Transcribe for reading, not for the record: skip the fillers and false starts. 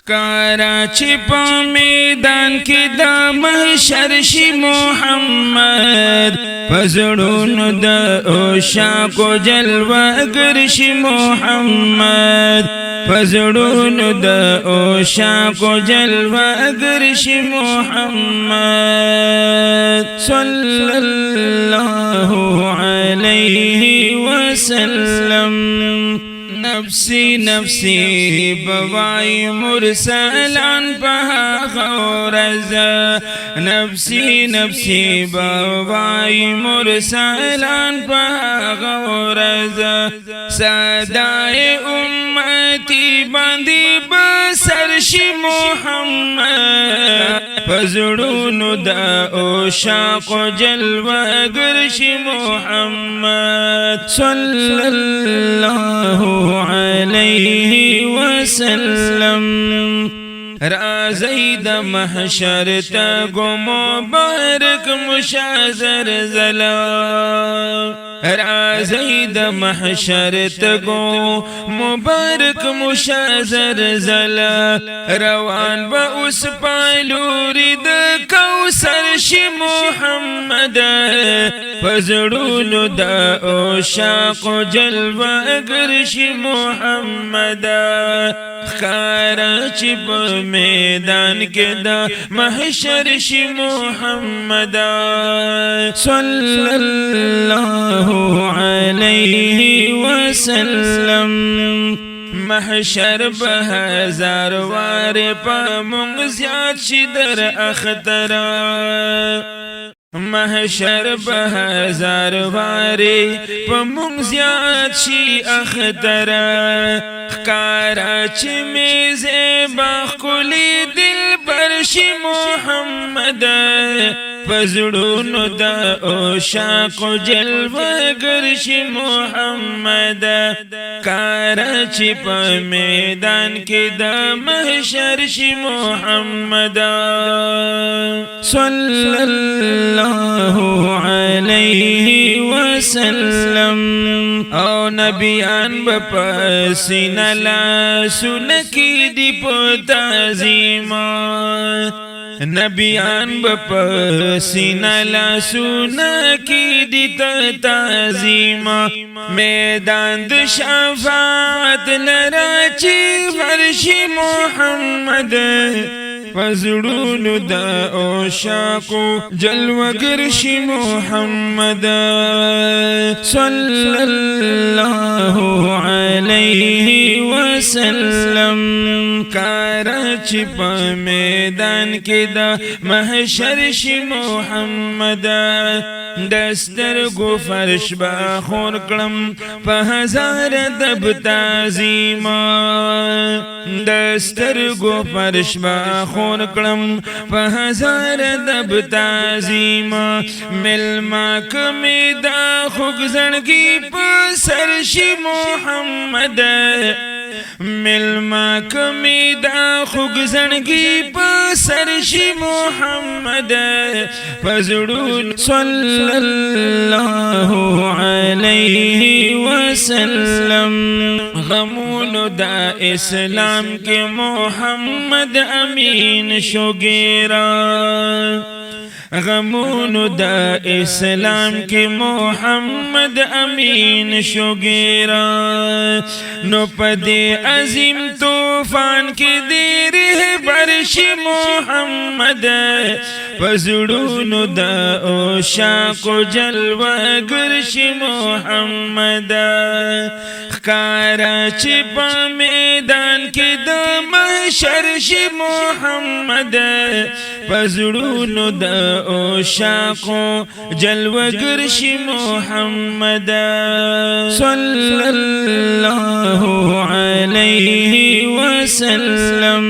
کراچی په میدان کې د محشر شي محمد پزړونو د عشاقو جلوه‌گر شي محمد پزړونو د عشاقو جلوه‌گر شي محمد صلی الله علیه وسلم نفسی نفسی بوای مرسلان پها غورز نفسی نفسی بوای مرسلان پها غورز صدای امتی باندی بسر شي محمد پزړونو د عشاقو جلوه‌گر شي محمد صلی الله علیه وسلم رازی د محشر تگو مبارک مشازر زلا رازی د محشر تگو مبارک مشازر زلا روان با اس پالوری د کوثر شي محمد پزړونو د عشاقو جلوه‌گر شي محمد خارا چې په میدان کې د محشر شي محمد صلی الله علیه وسلم محشر به هزار وار په مونږ زیات شي در اخترا محشر به هزار واری په مونږ زیات شي اخترا خکارا چې میزه باخلی دل بر شي محمد پزړونو د عشاقو جلوه‌گر شي محمد کارا چې په میدان کې د محشر شي محمد صلی الله علیه وسلم او نبیان بپسینه لاسونه کې دی په تعظیمات نبیان بپسینه لاسونه کې دی تعظیم میدان د شفاعت لره چې فرش محمد پزړونو د عشاقو جلوه‌گر شي محمد صلی الله علیه وسلم کارا چې په میدان کې د محشر شي محمد دسترګو فرش با خور کړم په هزار دب تعظیم دسترګو فرش با خور کړم په هزار دب تعظیم ملما کمی دا خوګزړګي په سر شي محمد ملما کمی دا خوګزړګي په سر شي محمد پزړون صلی الله علیه وسلم غمونو دا اسلام کې محمد امین شوګیرا غمونو دا اسلام کې محمد امین شوګیرا نو پدې عظیم طوفان کې دی رهبر شي محمد پزړونو دا عشاقو جلوه‌گر شي محمد خکارا چې په میدان کې د محشر شي محمد پزړونو د عشاقو جلوه‌گر شي محمد صلی الله علیه وسلم